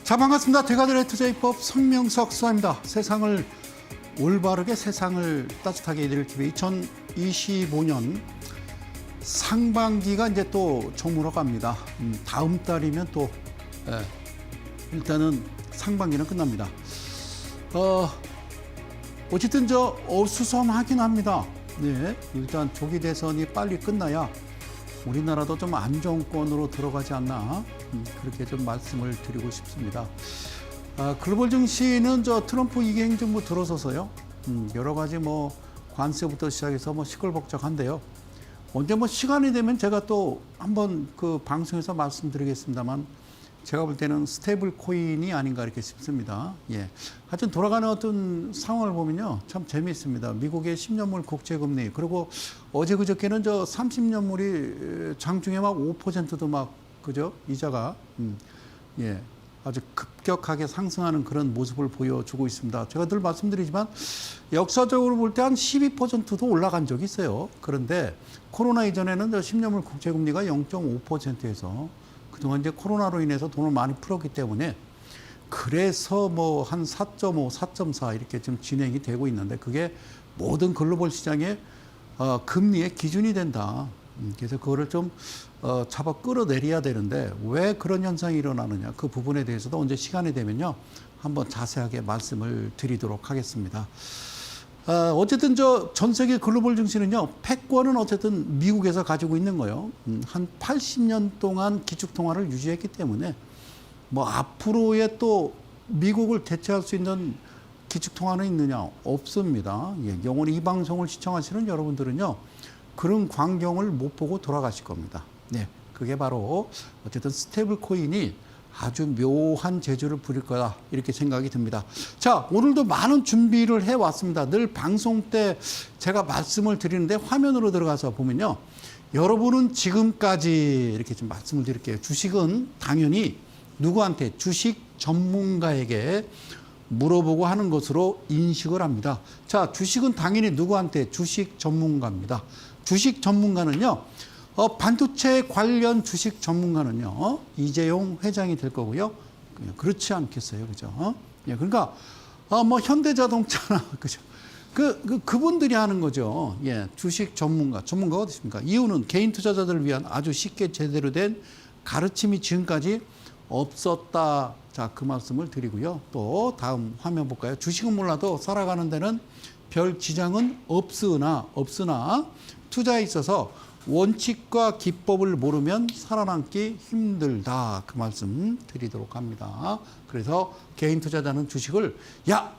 자, 반갑습니다. 대가들의 투자입법 성명석 수사입니다. 올바르게 세상을 따뜻하게 해드릴 TV 2025년 상반기가 이제 또 저물어 갑니다. 다음 달이면 또 일단은 상반기는 끝납니다. 어쨌든 어수선하긴 합니다. 네, 일단 조기 대선이 빨리 끝나야 우리나라도 좀 안정권으로 들어가지 않나 그렇게 좀 말씀을 드리고 싶습니다. 글로벌 증시는 트럼프 2기 행정부 들어서서요. 여러 가지 관세부터 시작해서 시끌벅적한데요. 언제 시간이 되면 제가 또 한번 그 방송에서 말씀드리겠습니다만 제가 볼 때는 스테이블 코인이 아닌가 이렇게 싶습니다. 예. 하여튼 돌아가는 어떤 상황을 보면요. 참 재미있습니다. 미국의 10년물 국채금리, 그리고 어제 그저께는 30년물이 장중에 5%도 그죠? 이자가, 예. 아주 급격하게 상승하는 그런 모습을 보여주고 있습니다. 제가 늘 말씀드리지만 역사적으로 볼 때 한 12%도 올라간 적이 있어요. 그런데 코로나 이전에는 10년물 국채금리가 0.5%에서 그동안 이제 코로나로 인해서 돈을 많이 풀었기 때문에 그래서 한 4.5, 4.4 이렇게 좀 진행이 되고 있는데 그게 모든 글로벌 시장의 금리의 기준이 된다. 그래서 그거를 좀 잡아 끌어내려야 되는데 왜 그런 현상이 일어나느냐 그 부분에 대해서도 언제 시간이 되면요 한번 자세하게 말씀을 드리도록 하겠습니다. 어쨌든 전 세계 글로벌 증시는요, 패권은 어쨌든 미국에서 가지고 있는 거예요. 한 80년 동안 기축통화를 유지했기 때문에 앞으로의 또 미국을 대체할 수 있는 기축통화는 있느냐? 없습니다. 예, 영원히 이 방송을 시청하시는 여러분들은요, 그런 광경을 못 보고 돌아가실 겁니다. 네, 그게 바로 어쨌든 스테이블 코인이 아주 묘한 재주를 부릴 거다 이렇게 생각이 듭니다. 자, 오늘도 많은 준비를 해왔습니다. 늘 방송 때 제가 말씀을 드리는데 화면으로 들어가서 보면요. 여러분은 지금까지 이렇게 좀 말씀을 드릴게요. 주식은 당연히 누구한테? 주식 전문가에게 물어보고 하는 것으로 인식을 합니다. 자, 주식은 당연히 누구한테? 주식 전문가입니다. 주식 전문가는요. 반도체 관련 주식 전문가는요, 이재용 회장이 될 거고요. 그렇지 않겠어요. 그죠? 예, 그러니까, 현대자동차나, 그죠? 그분들이 하는 거죠. 예, 주식 전문가가 어디 있습니까? 이유는 개인 투자자들을 위한 아주 쉽게 제대로 된 가르침이 지금까지 없었다. 자, 그 말씀을 드리고요. 또 다음 화면 볼까요? 주식은 몰라도 살아가는 데는 별 지장은 없으나 투자에 있어서 원칙과 기법을 모르면 살아남기 힘들다. 그 말씀 드리도록 합니다. 그래서 개인 투자자는 주식을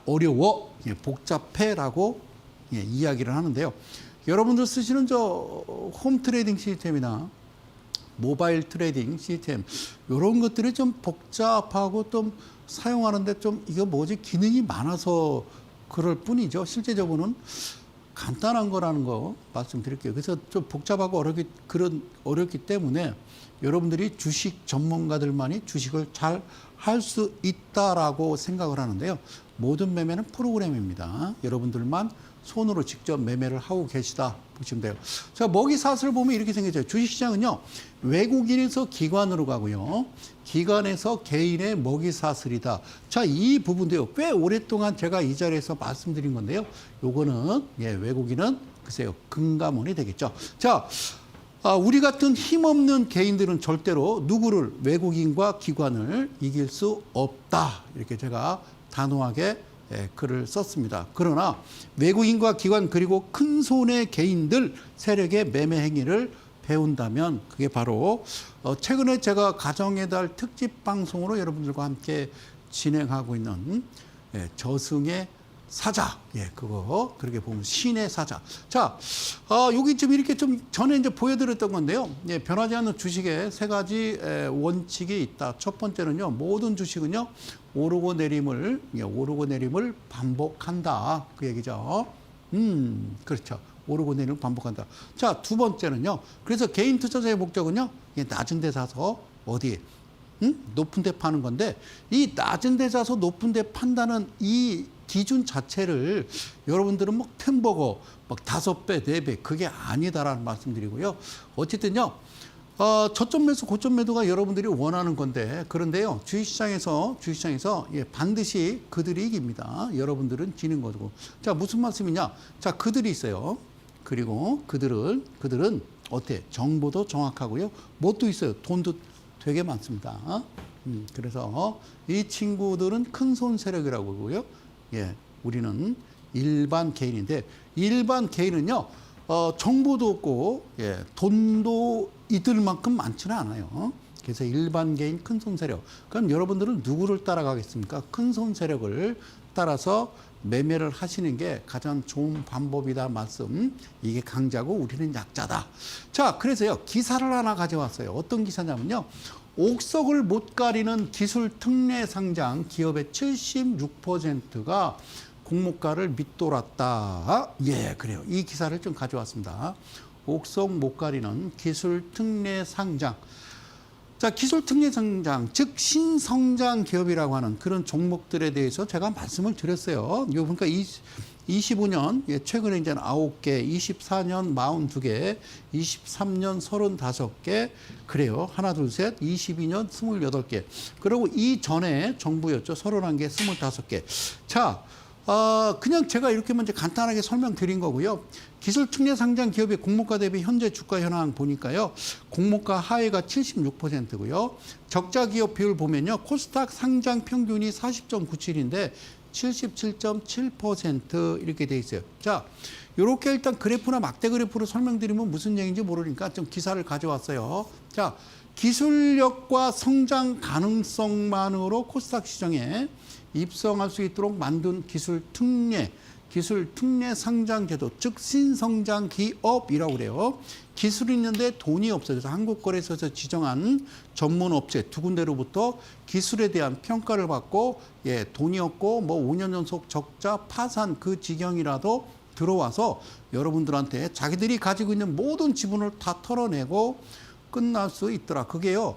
어려워, 복잡해라고 이야기를 하는데요. 여러분들 쓰시는 홈 트레이딩 시스템이나 모바일 트레이딩 시스템 이런 것들이 좀 복잡하고 좀 사용하는데 좀 이거 기능이 많아서 그럴 뿐이죠. 실제적으로는 간단한 거라는 거 말씀드릴게요. 그래서 좀 복잡하고 어렵기 때문에 여러분들이 주식 전문가들만이 주식을 잘 할 수 있다라고 생각을 하는데요. 모든 매매는 프로그램입니다. 여러분들만 손으로 직접 매매를 하고 계시다 보시면 돼요. 자, 먹이사슬을 보면 이렇게 생겼죠. 주식시장은요, 외국인에서 기관으로 가고요. 기관에서 개인의 먹이사슬이다. 자, 이 부분도요, 꽤 오랫동안 제가 이 자리에서 말씀드린 건데요. 요거는, 외국인은 글쎄요, 금감원이 되겠죠. 자, 우리 같은 힘없는 개인들은 절대로 누구를, 외국인과 기관을 이길 수 없다. 이렇게 제가 단호하게 글을 썼습니다. 그러나 외국인과 기관 그리고 큰 손의 개인들 세력의 매매 행위를 배운다면 그게 바로 최근에 제가 가정의 달 특집 방송으로 여러분들과 함께 진행하고 있는 저승의 사자, 그거 그렇게 보면 신의 사자. 자, 여기 좀 이렇게 좀 전에 이제 보여드렸던 건데요. 변하지 않는 주식에 세 가지 원칙이 있다. 첫 번째는요, 모든 주식은요 오르고 내림을 반복한다. 그 얘기죠. 그렇죠. 오르고 내림을 반복한다. 자, 두 번째는요. 그래서 개인 투자자의 목적은요, 낮은 데 사서 어디? 높은 데 파는 건데 이 낮은 데 사서 높은 데 판다는 이 기준 자체를 여러분들은 햄버거 5배, 4배 그게 아니다라는 말씀드리고요. 어쨌든요. 저점 매수, 고점 매도가 여러분들이 원하는 건데, 그런데요, 주식시장에서 예, 반드시 그들이 이깁니다. 여러분들은 지는 거고. 자, 무슨 말씀이냐? 자, 그들이 있어요. 그리고 그들은 어때? 정보도 정확하고요. 뭣도 있어요? 돈도 되게 많습니다. 그래서 이 친구들은 큰 손 세력이라고 하고요. 예, 우리는 일반 개인인데, 일반 개인은요, 정보도 없고, 예, 돈도 이들만큼 많지는 않아요. 그래서 일반 개인 큰 손 세력. 그럼 여러분들은 누구를 따라가겠습니까? 큰 손 세력을 따라서 매매를 하시는 게 가장 좋은 방법이다 말씀. 이게 강자고 우리는 약자다. 자, 그래서요, 기사를 하나 가져왔어요. 어떤 기사냐면요. 옥석을 못 가리는 기술 특례 상장 기업의 76%가 공모가를 밑돌았다. 예, 그래요. 이 기사를 좀 가져왔습니다. 옥석 못 가리는 기술 특례 상장. 자, 기술 특례 상장, 즉 신성장 기업이라고 하는 그런 종목들에 대해서 제가 말씀을 드렸어요. 이거 보니까 25년, 예, 최근에 이제 9개, 24년 42개, 23년 35개, 그래요. 하나, 둘, 셋, 22년 28개. 그리고 이전에 정부였죠. 31개, 25개. 자, 그냥 제가 이렇게 먼저 간단하게 설명드린 거고요. 기술 특례 상장 기업의 공모가 대비 현재 주가 현황 보니까요. 공모가 하회가 76%고요. 적자 기업 비율 보면요. 코스닥 상장 평균이 40.97인데 77.7% 이렇게 돼 있어요. 자, 이렇게 일단 그래프나 막대 그래프로 설명드리면 무슨 얘기인지 모르니까 좀 기사를 가져왔어요. 자, 기술력과 성장 가능성만으로 코스닥 시장에 입성할 수 있도록 만든 기술 특례 상장 제도, 즉 신성장 기업이라고 그래요. 기술이 있는데 돈이 없어요. 그래서 한국거래소에서 지정한 전문 업체 두 군데로부터 기술에 대한 평가를 받고, 예, 돈이 없고 뭐 5년 연속 적자 파산 그 지경이라도 들어와서 여러분들한테 자기들이 가지고 있는 모든 지분을 다 털어내고 끝날 수 있더라. 그게요,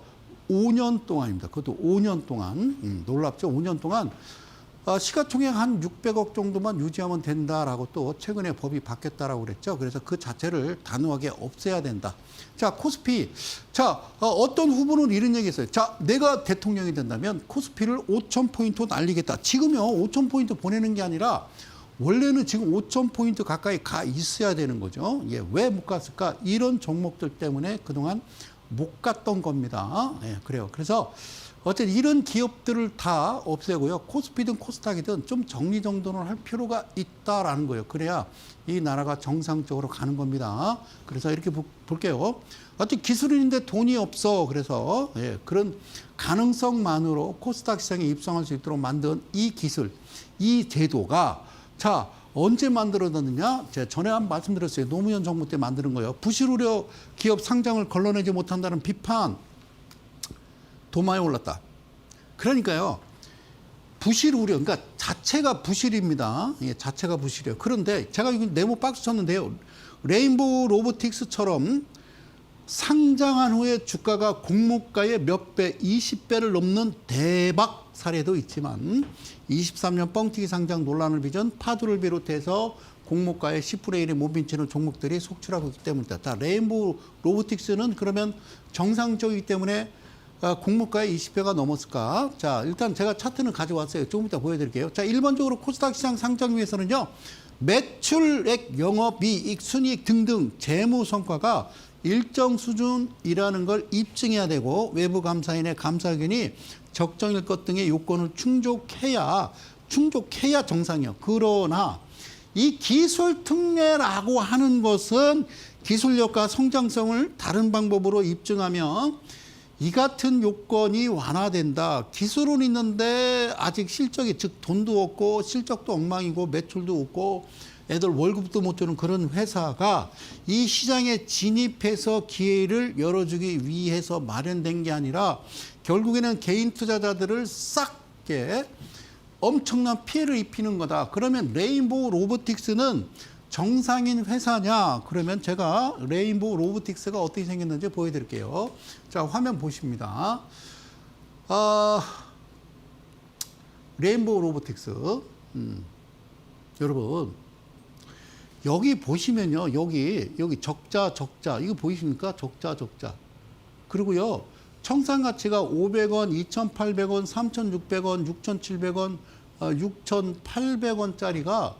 5년 동안입니다. 그것도 5년 동안. 놀랍죠? 5년 동안 시가총액 한 600억 정도만 유지하면 된다라고 또 최근에 법이 바뀌었다라고 그랬죠. 그래서 그 자체를 단호하게 없애야 된다. 자, 코스피. 자, 어떤 후보는 이런 얘기 했어요. 자, 내가 대통령이 된다면 코스피를 5,000포인트 날리겠다. 지금요, 5,000포인트 보내는 게 아니라 원래는 지금 5,000포인트 가까이 가 있어야 되는 거죠. 예, 왜 못 갔을까? 이런 종목들 때문에 그동안 못 갔던 겁니다. 예, 그래요. 그래서 어쨌든 이런 기업들을 다 없애고요. 코스피든 코스닥이든 좀 정리정돈을 할 필요가 있다라는 거예요. 그래야 이 나라가 정상적으로 가는 겁니다. 그래서 이렇게 볼게요. 어쨌든 기술인인데 돈이 없어. 그래서, 예, 그런 가능성만으로 코스닥 시장에 입성할 수 있도록 만든 이 기술, 이 제도가, 자, 언제 만들어졌느냐? 제가 전에 한 말씀드렸어요. 노무현 정부 때 만드는 거예요. 부실 우려 기업 상장을 걸러내지 못한다는 비판 도마에 올랐다. 그러니까요, 부실 우려, 그러니까 자체가 부실입니다. 예, 자체가 부실이에요. 그런데 제가 이거 네모 박스 쳤는데요. 레인보우 로보틱스처럼 상장한 후에 주가가 공모가의 몇 배, 20배를 넘는 대박 사례도 있지만 23년 뻥튀기 상장 논란을 빚은 파도를 비롯해서 공모가의 10분의 1에 못 미치는 종목들이 속출하고 있기 때문이다. 자, 레인보우 로보틱스는 그러면 정상적이기 때문에 공모가의 20배가 넘었을까? 자, 일단 제가 차트는 가져왔어요. 조금 이따 보여드릴게요. 자, 일반적으로 코스닥 시장 상장 위해서는요, 매출액, 영업이익, 순이익 등등 재무 성과가 일정 수준이라는 걸 입증해야 되고 외부 감사인의 감사 의견이 적정일 것 등의 요건을 충족해야 정상이요. 그러나 이 기술 특례라고 하는 것은 기술력과 성장성을 다른 방법으로 입증하며 이 같은 요건이 완화된다. 기술은 있는데 아직 실적이, 즉 돈도 없고 실적도 엉망이고 매출도 없고 애들 월급도 못 주는 그런 회사가 이 시장에 진입해서 기회를 열어주기 위해서 마련된 게 아니라 결국에는 개인 투자자들을 싹게 엄청난 피해를 입히는 거다. 그러면 레인보우 로보틱스는 정상인 회사냐? 그러면 제가 레인보우 로보틱스가 어떻게 생겼는지 보여드릴게요. 자, 화면 보십니다. 레인보우 로보틱스. 여러분, 여기 보시면요. 여기 적자. 이거 보이십니까? 적자. 그리고요, 청산 가치가 500원, 2,800원, 3,600원, 6,700원, 6,800원짜리가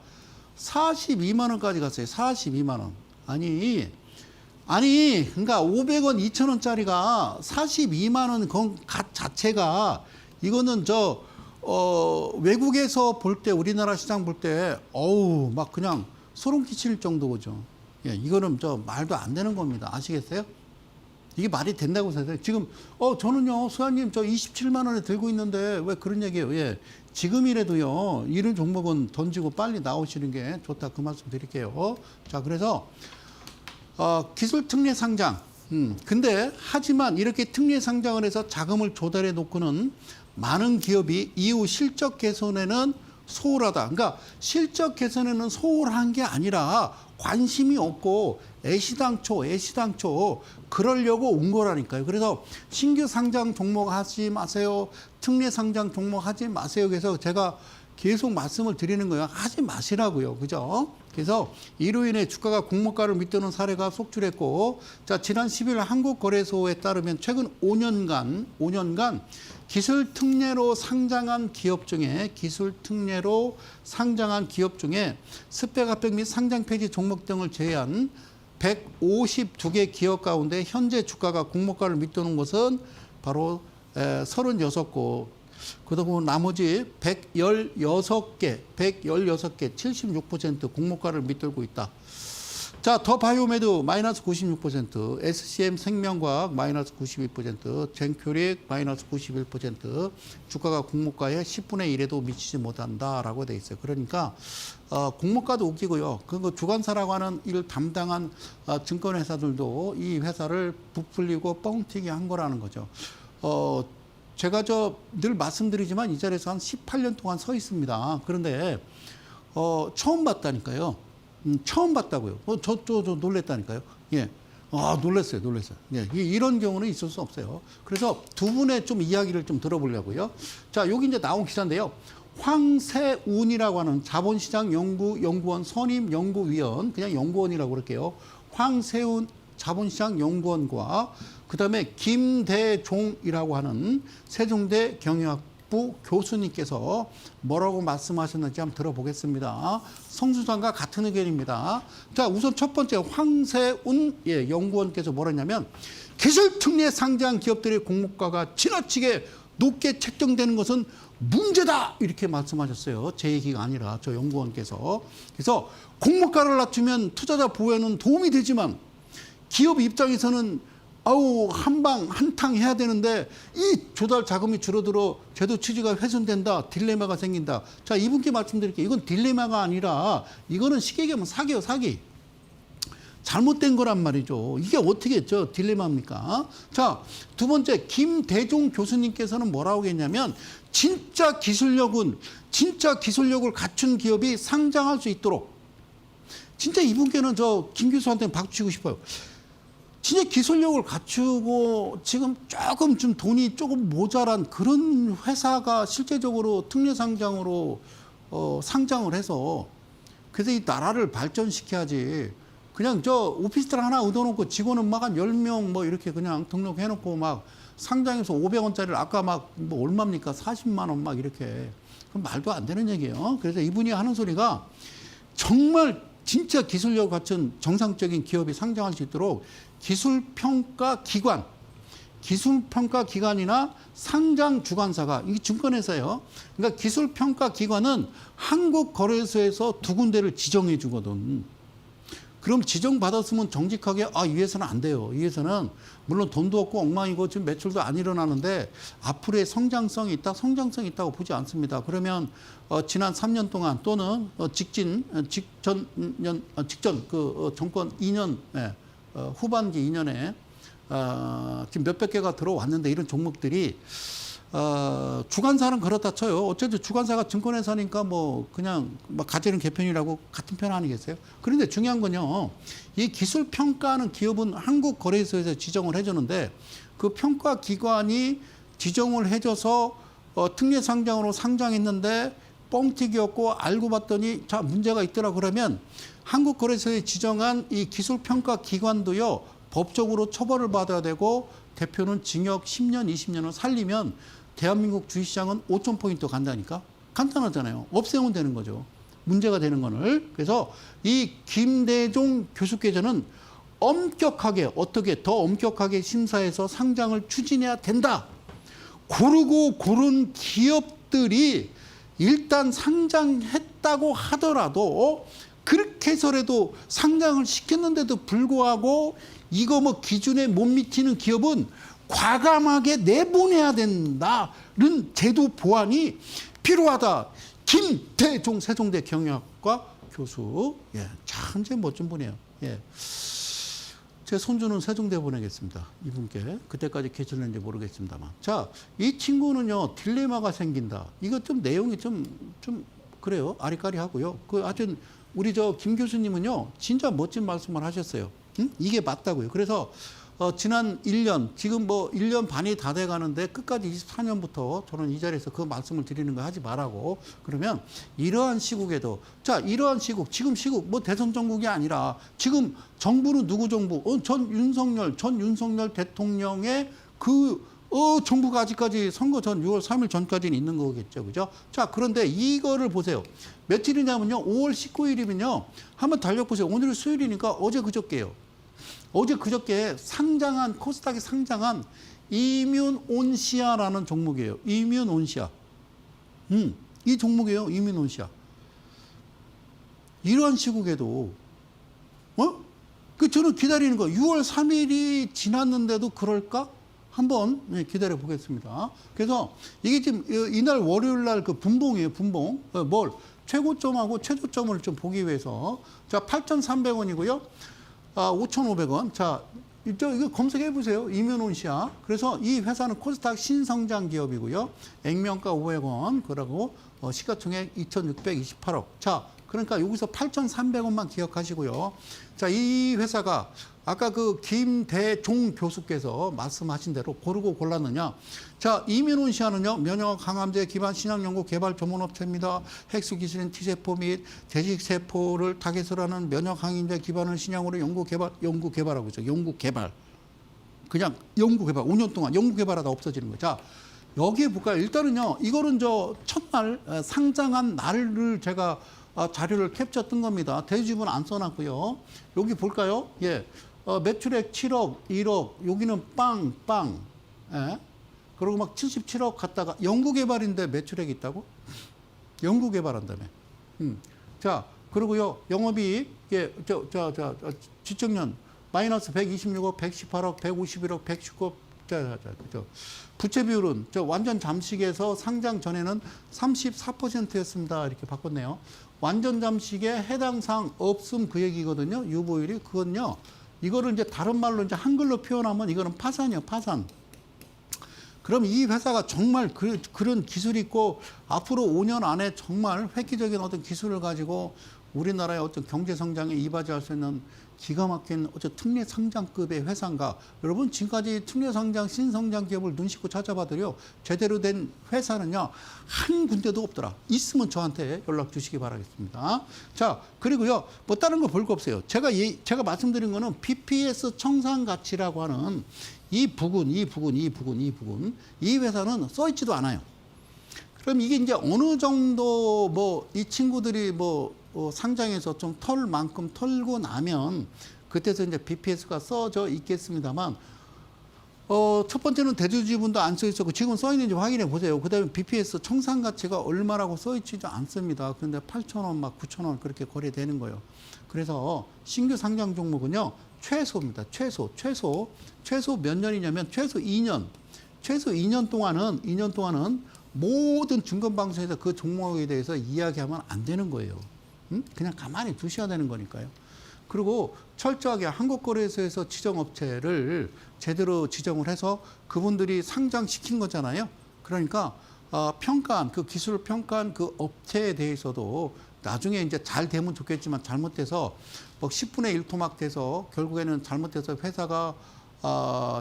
42만 원까지 갔어요. 42만 원. 아니, 그러니까 500원, 2,000원짜리가 42만 원 값 자체가 이거는 외국에서 볼 때, 우리나라 시장 볼 때, 어우, 막 그냥 소름 끼칠 정도죠. 예, 이거는 말도 안 되는 겁니다. 아시겠어요? 이게 말이 된다고 생각해요. 지금, 저는요, 수아님, 27만 원에 들고 있는데 왜 그런 얘기예요? 예. 지금이라도요, 이런 종목은 던지고 빨리 나오시는 게 좋다. 그 말씀 드릴게요. 자, 그래서, 기술 특례 상장. 근데, 하지만 이렇게 특례 상장을 해서 자금을 조달해 놓고는 많은 기업이 이후 실적 개선에는 소홀하다. 그러니까 실적 개선에는 소홀한 게 아니라 관심이 없고 애시당초 그러려고 온 거라니까요. 그래서 신규 상장 종목 하지 마세요. 특례 상장 종목 하지 마세요. 그래서 제가 계속 말씀을 드리는 거예요. 하지 마시라고요. 그죠? 그래서 이로 인해 주가가 공모가를 밑도는 사례가 속출했고, 자, 지난 10일 한국거래소에 따르면 최근 5년간 기술 특례로 상장한 기업 중에 스펙 합격 및 상장 폐지 종목 등을 제외한 152개 기업 가운데 현재 주가가 공모가를 밑도는 것은 바로 36곳. 그리고 나머지 116개, 76% 공모가를 밑돌고 있다. 자, 더 바이오메드 마이너스 96%, SCM 생명과학 마이너스 92%, 젠큐릭 마이너스 91%, 주가가 공모가의 10분의 1에도 미치지 못한다라고 돼 있어요. 그러니까 공모가도 웃기고요. 그 주관사라고 하는 일을 담당한 증권회사들도 이 회사를 부풀리고 뻥튀기 한 거라는 거죠. 제가 늘 말씀드리지만 이 자리에서 한 18년 동안 서 있습니다. 그런데 처음 봤다니까요. 처음 봤다고요. 저 놀랬다니까요. 예. 놀랐어요. 예. 이런 경우는 있을 수 없어요. 그래서 두 분의 좀 이야기를 좀 들어보려고요. 자, 여기 이제 나온 기사인데요. 황세운이라고 하는 자본시장 연구원 선임 연구위원, 그냥 연구원이라고 그럴게요. 황세운 자본시장 연구원과 그다음에 김대종이라고 하는 세종대 경영학부 교수님께서 뭐라고 말씀하셨는지 한번 들어보겠습니다. 성수장과 같은 의견입니다. 자, 우선 첫 번째 황세운 연구원께서 뭐라 했냐면, 기술 특례 상장 기업들의 공모가가 지나치게 높게 책정되는 것은 문제다, 이렇게 말씀하셨어요. 제 얘기가 아니라 저 연구원께서. 그래서 공모가를 낮추면 투자자 보호에는 도움이 되지만 기업 입장에서는 한탕 해야 되는데 이 조달 자금이 줄어들어 제도 취지가 훼손된다, 딜레마가 생긴다. 자, 이분께 말씀드릴게요. 이건 딜레마가 아니라 이거는 쉽게 얘기하면 사기예요, 사기. 잘못된 거란 말이죠. 이게 어떻게 딜레마입니까? 자, 두 번째 김대종 교수님께서는 뭐라고 했냐면, 진짜 기술력을 갖춘 기업이 상장할 수 있도록, 진짜 이분께는 김 교수한테 박수 치고 싶어요. 진짜 기술력을 갖추고 지금 조금 좀 돈이 조금 모자란 그런 회사가 실제적으로 특례 상장으로 상장을 해서, 그래서 이 나라를 발전시켜야지. 그냥 오피스텔 하나 얻어놓고 직원은 막 한 10명 뭐 이렇게 그냥 등록해놓고 막 상장해서 500원짜리를 아까 막 뭐 얼마입니까? 40만 원 막 이렇게. 그럼 말도 안 되는 얘기예요. 그래서 이분이 하는 소리가, 정말 진짜 기술력을 갖춘 정상적인 기업이 상장할 수 있도록 기술평가 기관이나 상장 주관사가, 이게 증권회사예요. 그러니까 기술평가 기관은 한국거래소에서 2군데를 지정해 주거든. 그럼 지정받았으면 정직하게 이 회사는 안 돼요. 이 회사는 물론 돈도 없고 엉망이고 지금 매출도 안 일어나는데 앞으로의 성장성이 있다고 보지 않습니다. 그러면 지난 3년 동안 또는 직전 그 정권 2년 후반기 2년에 지금 몇백 개가 들어왔는데, 이런 종목들이 주관사는 그렇다 쳐요. 어쨌든 주관사가 증권회사니까 뭐 그냥 가지는 개편이라고 같은 편 아니겠어요? 그런데 중요한 건요, 이 기술 평가하는 기업은 한국거래소에서 지정을 해주는데, 그 평가 기관이 지정을 해줘서 특례 상장으로 상장했는데 뻥튀기였고 알고 봤더니 문제가 있더라. 그러면 한국거래소에 지정한 이 기술평가 기관도요, 법적으로 처벌을 받아야 되고 대표는 징역 10년, 20년을 살리면 대한민국 주식시장은 5,000포인트 간다니까? 간단하잖아요. 없애면 되는 거죠. 문제가 되는 거를. 그래서 이 김대중 교수께서는 엄격하게, 어떻게 더 엄격하게 심사해서 상장을 추진해야 된다. 고른 기업들이 일단 상장했다고 하더라도 그렇게 해서라도 상장을 시켰는데도 불구하고 이거 뭐 기준에 못 미치는 기업은 과감하게 내보내야 된다는 제도 보완이 필요하다. 김대중 세종대 경영학과 교수. 예, 참 멋진 분이에요. 예. 제 손주는 세종대 보내겠습니다. 이분께. 그때까지 계실는지 모르겠습니다만. 자, 이 친구는요, 딜레마가 생긴다. 이거 좀 내용이 좀 그래요. 아리까리하고요. 하여튼, 우리 김 교수님은요, 진짜 멋진 말씀을 하셨어요. 응? 이게 맞다고요. 그래서, 지난 1년, 지금 뭐 1년 반이 다 돼 가는데 끝까지 24년부터 저는 이 자리에서 그 말씀을 드리는 거 하지 말라고. 그러면 이러한 시국에도, 자, 이러한 시국, 지금 시국, 뭐 대선 정국이 아니라 지금 정부는 누구 정부? 전 윤석열 대통령의 정부가 아직까지 선거 전 6월 3일 전까지는 있는 거겠죠. 그죠? 자, 그런데 이거를 보세요. 며칠이냐면요. 5월 19일이면요. 한번 달력보세요. 오늘은 수요일이니까 어제 그저께요. 어제 그저께 코스닥에 상장한 이뮨온시아라는 종목이에요. 이뮨온시아. 이 종목이에요. 이뮨온시아. 이러한 시국에도, 저는 기다리는 거. 6월 3일이 지났는데도 그럴까? 한번 기다려 보겠습니다. 그래서 이게 지금 이날 월요일 날 그 분봉이에요. 분봉. 최고점하고 최저점을 좀 보기 위해서. 자, 8,300원이고요. 5,500원. 자, 이거 검색해 보세요. 이뮨온시아. 그래서 이 회사는 코스닥 신성장 기업이고요. 액면가 500원. 그러고 시가총액 2,628억. 자, 그러니까 여기서 8,300원만 기억하시고요. 자, 이 회사가 아까 그 김대중 교수께서 말씀하신 대로 고르고 골랐느냐. 자, 이뮨온시아는요, 면역 항암제 기반 신약 연구 개발 전문업체입니다. 핵수 기술인 T세포 및 대식세포를 타겟으로 하는 면역 항암제 기반을 신약으로 연구 개발하고 있어요. 연구 개발. 그냥 연구 개발. 5년 동안 연구 개발하다 없어지는 거죠. 자, 여기에 볼까요? 일단은요, 이거는 첫날 상장한 날을 제가 자료를 캡처 뜬 겁니다. 대주주분 안 써놨고요. 여기 볼까요? 예. 매출액 7억, 1억, 여기는 빵. 예. 그리고 막 77억 갔다가 연구개발인데 매출액이 있다고? 연구개발한다며. 자, 그리고요, 영업이익, 예, 지적년, 마이너스 126억, 118억, 151억, 119억, 부채 비율은 완전 잠식에서 상장 전에는 34%였습니다. 이렇게 바꿨네요. 완전 잠식에 해당 사항 없음 그 얘기거든요. 유보율이. 그건요. 이거를 이제 다른 말로 이제 한글로 표현하면 이거는 파산이요. 파산. 그럼 이 회사가 정말 그런 기술이 있고 앞으로 5년 안에 정말 획기적인 어떤 기술을 가지고 우리나라의 어떤 경제 성장에 이바지할 수 있는 기가 막힌 어떤 특례 상장급의 회사인가? 여러분 지금까지 특례 상장, 신성장 기업을 눈 씻고 찾아봐도요. 제대로 된 회사는요. 한 군데도 없더라. 있으면 저한테 연락 주시기 바라겠습니다. 자, 그리고요. 뭐 다른 거 볼 거 없어요. 제가 말씀드린 거는 BPS 청산 가치라고 하는 이 부분. 이 회사는 써 있지도 않아요. 그럼 이게 이제 어느 정도 이 친구들이 상장해서 좀 털 만큼 털고 나면 그때서 이제 BPS가 써져 있겠습니다만 첫 번째는 대주주분도 안 써 있었고 지금 써 있는지 확인해 보세요. 그다음에 BPS 청산 가치가 얼마라고 써 있지도 않습니다. 그런데 8,000원 막 9,000원 그렇게 거래되는 거예요. 그래서 신규 상장 종목은요. 최소입니다. 최소 몇 년이냐면 최소 2년. 최소 2년 동안은 모든 증권방송에서 그 종목에 대해서 이야기하면 안 되는 거예요. 그냥 가만히 두셔야 되는 거니까요. 그리고 철저하게 한국거래소에서 지정업체를 제대로 지정을 해서 그분들이 상장시킨 거잖아요. 그러니까 평가한 그 기술을 평가한 그 업체에 대해서도 나중에 이제 잘 되면 좋겠지만 잘못돼서 10분의 1 토막 돼서 결국에는 잘못돼서 회사가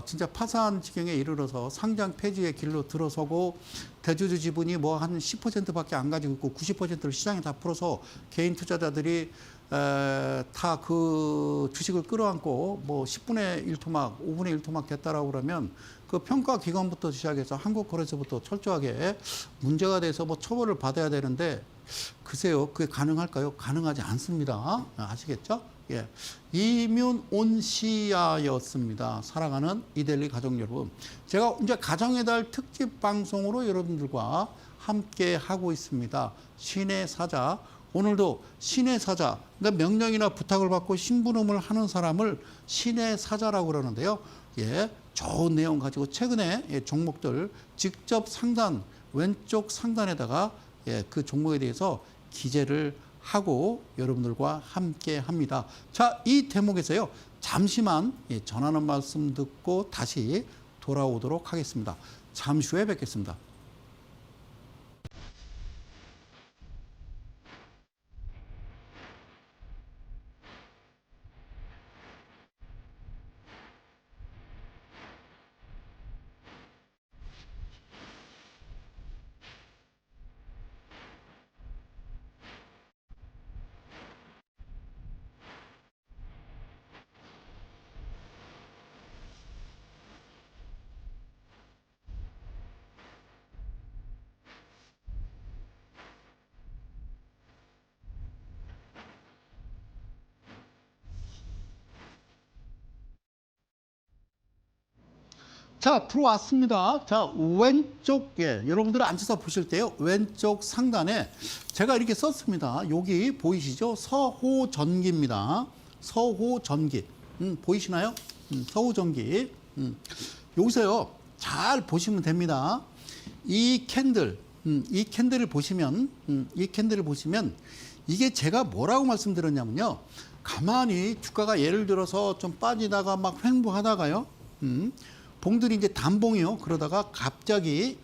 진짜 파산 지경에 이르러서 상장 폐지의 길로 들어서고 대주주 지분이 뭐 한 10%밖에 안 가지고 있고 90%를 시장에 다 풀어서 개인 투자자들이 다 그 주식을 끌어안고 뭐 10분의 1토막, 5분의 1토막 됐다라고 그러면 그 평가 기관부터 시작해서 한국거래소부터 철저하게 문제가 돼서 뭐 처벌을 받아야 되는데 글쎄요, 그게 가능할까요? 가능하지 않습니다. 아시겠죠? 예. 이문온시아였습니다. 사랑하는 이데일리 가족 여러분. 제가 이제 가정의 달 특집 방송으로 여러분들과 함께 하고 있습니다. 신의 사자. 오늘도 신의 사자, 그러니까 명령이나 부탁을 받고 심부름을 하는 사람을 신의 사자라고 그러는데요. 예, 좋은 내용 가지고 최근에 종목들 직접 상단, 왼쪽 상단에다가 그 종목에 대해서 기재를 하고 여러분들과 함께 합니다. 자, 이 대목에서요. 잠시만 전하는 말씀 듣고 다시 돌아오도록 하겠습니다. 잠시 후에 뵙겠습니다. 자, 들어왔습니다. 자, 왼쪽에 여러분들 앉아서 보실 때요. 왼쪽 상단에 제가 이렇게 썼습니다. 여기 보이시죠? 서호전기입니다. 서호전기. 보이시나요? 서호전기. 여기서요. 잘 보시면 됩니다. 이 캔들을 보시면 이게 제가 뭐라고 말씀드렸냐면요. 가만히 주가가 예를 들어서 좀 빠지다가 막 횡보하다가요. 봉들이 이제 단봉이요. 그러다가 갑자기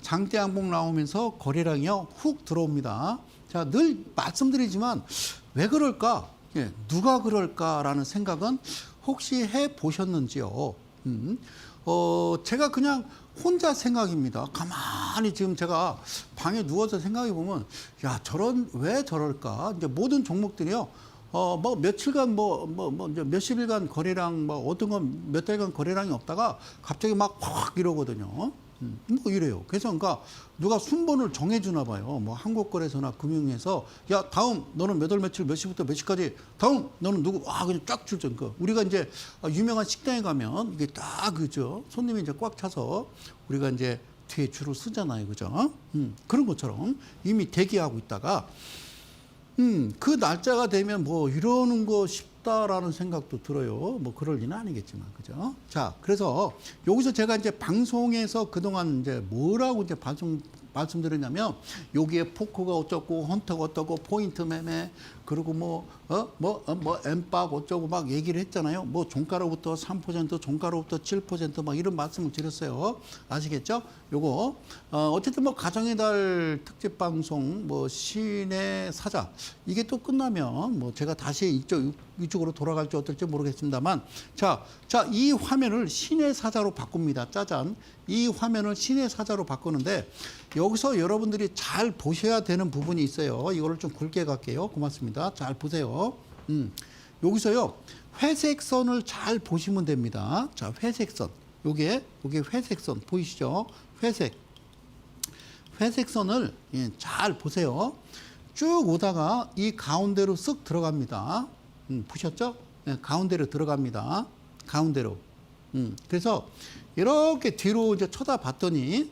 장대 양봉 나오면서 거래량이요 훅 들어옵니다. 자, 늘 말씀드리지만 왜 그럴까? 누가 그럴까라는 생각은 혹시 해 보셨는지요? 제가 그냥 혼자 생각입니다. 가만히 지금 제가 방에 누워서 생각해 보면 야, 왜 저럴까? 이제 모든 종목들이요. 뭐 며칠간 이제 몇십일간 거래량 어떤 건 몇 달간 거래량이 없다가 갑자기 막 확 이러거든요. 뭐 이래요. 그래서 그러니까 누가 순번을 정해주나 봐요. 뭐 한국거래소나 금융에서 야, 다음 너는 몇 월 며칠 몇 시부터 몇 시까지 다음 너는 누구 그냥 쫙 줄죠. 그러니까 우리가 이제 유명한 식당에 가면 이게 딱 그죠. 손님이 이제 꽉 차서 우리가 이제 뒤에 줄을 쓰잖아요. 그죠? 그런 것처럼 이미 대기하고 있다가 그 날짜가 되면 뭐 이러는 거 싶다라는 생각도 들어요. 뭐 그럴 리는 아니겠지만, 그죠? 자, 그래서 여기서 제가 이제 방송에서 그동안 이제 뭐라고 이제 말씀드렸냐면 여기에 포크가 어쩌고 헌터가 어쩌고 포인트 매매 그리고 엠박 어쩌고 막 얘기를 했잖아요. 뭐 종가로부터 3% 종가로부터 7% 이런 말씀을 드렸어요. 아시겠죠? 요거 어쨌든 뭐 가정의 달 특집 방송 뭐 신의 사자 이게 또 끝나면 뭐 제가 다시 이쪽으로 돌아갈지 어떨지 모르겠습니다만 자, 이 화면을 신의 사자로 바꿉니다. 짜잔. 이 화면을 신의 사자로 바꾸는데 여기서 여러분들이 잘 보셔야 되는 부분이 있어요. 이거를 좀 굵게 갈게요. 고맙습니다. 잘 보세요. 여기서요. 회색 선을 잘 보시면 됩니다. 자, 회색 선. 요게 회색 선 보이시죠? 회색 선을 잘 보세요. 쭉 오다가 이 가운데로 쓱 들어갑니다. 보셨죠? 가운데로 들어갑니다. 가운데로. 그래서 이렇게 뒤로 이제 쳐다봤더니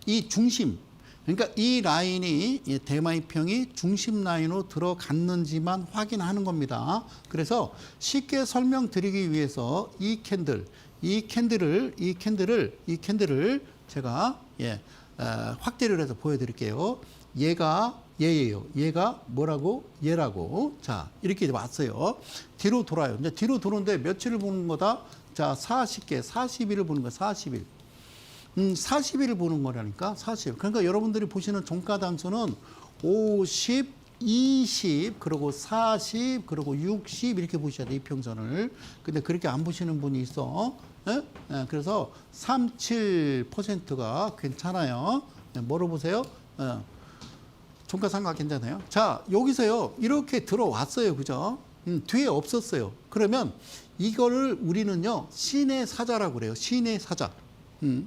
이 중심, 그러니까 이 라인이 대마이평이 중심 라인으로 들어갔는지만 확인하는 겁니다. 그래서 쉽게 설명드리기 위해서 이 캔들을 제가 확대를 해서 보여드릴게요. 얘가 얘예요. 얘가 뭐라고? 얘라고. 자, 이렇게 왔어요. 뒤로 돌아요. 이제 뒤로 도는데 며칠을 보는 거다? 자, 40일을 보는 거야. 40일. 40일을 보는 거라니까. 40일. 그러니까 여러분들이 보시는 종가 단수는 50, 20, 그리고 40, 그리고 60 이렇게 보셔야 돼, 이평선을. 근데 그렇게 안 보시는 분이 있어. 예? 예, 그래서 37%가 괜찮아요. 예, 뭐로 보세요? 예. 종가상가 괜찮아요. 자, 여기서요, 이렇게 들어왔어요. 그죠? 뒤에 없었어요. 그러면 이거를 우리는요, 신의 사자라고 그래요. 신의 사자.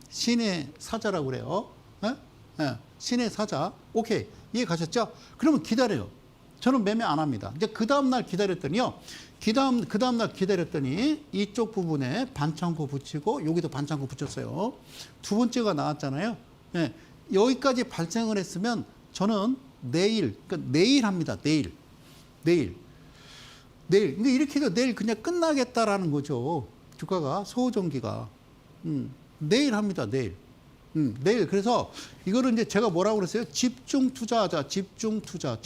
신의 사자라고 그래요. 예? 예, 신의 사자. 오케이. 이해 가셨죠? 그러면 기다려요. 저는 매매 안 합니다. 이제 그 다음날 기다렸더니요. 그 다음날 기다렸더니 이쪽 부분에 반창고 붙이고 여기도 반창고 붙였어요. 두 번째가 나왔잖아요. 예, 여기까지 발생을 했으면 저는 내일, 그러니까 내일 합니다. 내일. 근데 이렇게 해도 내일 그냥 끝나겠다라는 거죠. 주가가, 소호전기가. 내일 합니다. 내일. 내일. 그래서 이거를 이제 제가 뭐라고 그랬어요? 집중 투자하자. 집중 투자.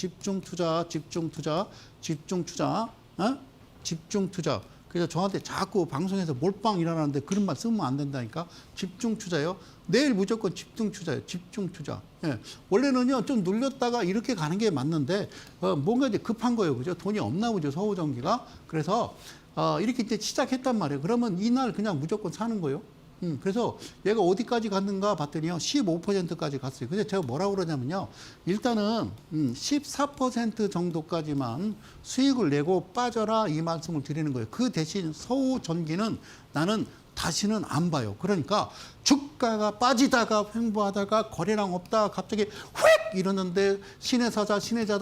그래서 저한테 자꾸 방송에서 몰빵 일어나는데 그런 말 쓰면 안 된다니까. 집중 투자요. 내일 무조건 집중 투자예요. 집중 투자. 예. 원래는요, 좀 눌렸다가 이렇게 가는 게 맞는데, 뭔가 이제 급한 거예요. 그죠? 돈이 없나 보죠. 서우전기가. 그래서, 이렇게 이제 시작했단 말이에요. 그러면 이날 그냥 무조건 사는 거예요. 그래서 얘가 어디까지 갔는가 봤더니요, 15%까지 갔어요. 근데 제가 뭐라고 그러냐면요, 일단은 14% 정도까지만 수익을 내고 빠져라 이 말씀을 드리는 거예요. 그 대신 서우전기는 나는 다시는 안 봐요. 그러니까 주가가 빠지다가 횡보하다가 거래량 없다 갑자기 휙 이러는데 신의 사자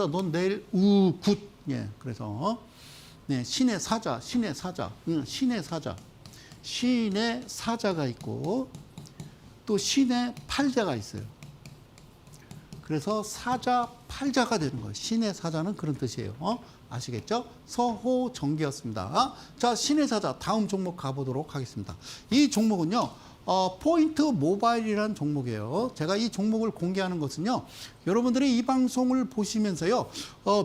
넌 내일 굿. 예, 그래서 네, 신의 사자. 신의 사자가 있고 또 신의 팔자가 있어요. 그래서 사자, 팔자가 되는 거예요. 신의 사자는 그런 뜻이에요. 아시겠죠? 서호전기였습니다. 자, 신의 사자 다음 종목 가보도록 하겠습니다. 이 종목은요. 포인트 모바일이라는 종목이에요. 제가 이 종목을 공개하는 것은요. 여러분들이 이 방송을 보시면서요.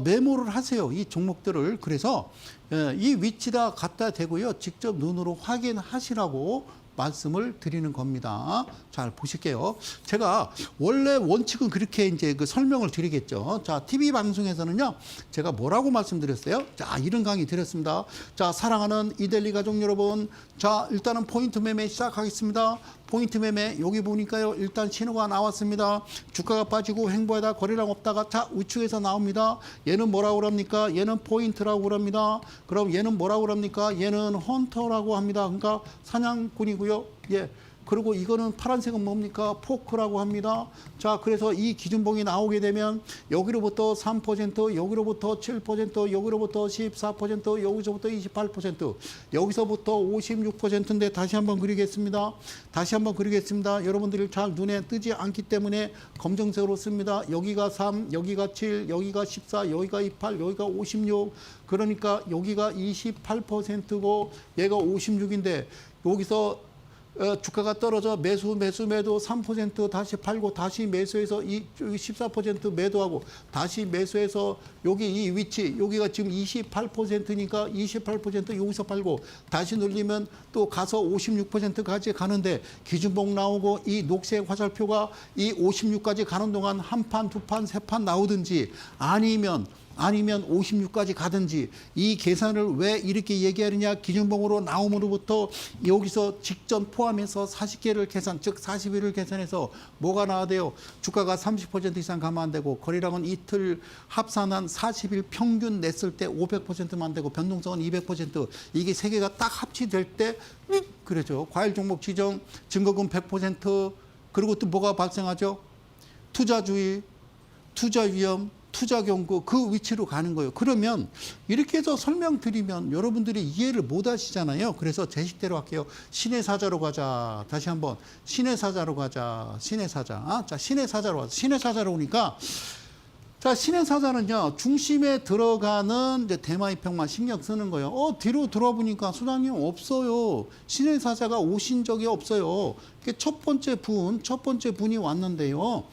메모를 하세요. 이 종목들을. 그래서 이 위치다 갖다 대고요. 직접 눈으로 확인하시라고 말씀을 드리는 겁니다. 잘 보실게요. 제가 원래 원칙은 그렇게 이제 그 설명을 드리겠죠. 자, TV 방송에서는요, 제가 뭐라고 말씀드렸어요? 자, 이런 강의 드렸습니다. 자, 사랑하는 이델리 가족 여러분. 자, 일단은 포인트 매매 시작하겠습니다. 포인트 매매, 여기 보니까요, 일단 신호가 나왔습니다. 주가가 빠지고 횡보하다 거래량 없다가 자, 우측에서 나옵니다. 얘는 뭐라고 그럽니까? 얘는 포인트라고 그럽니다. 그럼 얘는 뭐라고 그럽니까? 얘는 헌터라고 합니다. 그러니까 사냥꾼이고요. 예. 그리고 이거는 파란색은 뭡니까? 포크라고 합니다. 자, 그래서 이 기준봉이 나오게 되면 여기로부터 3%, 여기로부터 7%, 여기로부터 14%, 여기서부터 28%, 여기서부터 56%인데 다시 한번 그리겠습니다. 여러분들이 잘 눈에 뜨지 않기 때문에 검정색으로 씁니다. 여기가 3, 여기가 7, 여기가 14, 여기가 28, 여기가 56. 그러니까 여기가 28%고 얘가 56인데 여기서 주가가 떨어져 매도 3% 다시 팔고 다시 매수해서 14% 매도하고 다시 매수해서 여기 이 위치 여기가 지금 28%니까 28% 여기서 팔고 다시 눌리면 또 가서 56%까지 가는데 기준봉 나오고 이 녹색 화살표가 이 56까지 가는 동안 한 판, 두 판, 세 판 나오든지 아니면 56까지 가든지 이 계산을 왜 이렇게 얘기하느냐. 기준봉으로 나옴으로부터 여기서 직전 포함해서 40개를 계산, 즉 40일을 계산해서 뭐가 나와야 돼요? 주가가 30% 이상 가면 안 되고 거래량은 이틀 합산한 40일 평균 냈을 때 500%만 되고 변동성은 200%. 이게 세 개가 딱 합치될 때 그렇죠. 과일 종목 지정, 증거금 100%. 그리고 또 뭐가 발생하죠? 투자주의, 투자 위험, 투자 경고 그 위치로 가는 거예요. 그러면 이렇게 해서 설명드리면 여러분들이 이해를 못 하시잖아요. 그래서 제 식대로 할게요. 신의 사자로 가자. 다시 한번 신의 사자로 가자. 신의 사자. 자, 신의 사자로 가자. 신의 사자로 오니까 자, 신의 사자는요, 중심에 들어가는 이제 대마이평만 신경 쓰는 거예요. 뒤로 들어보니까 소장님 없어요. 신의 사자가 오신 적이 없어요. 첫 번째 분이 왔는데요.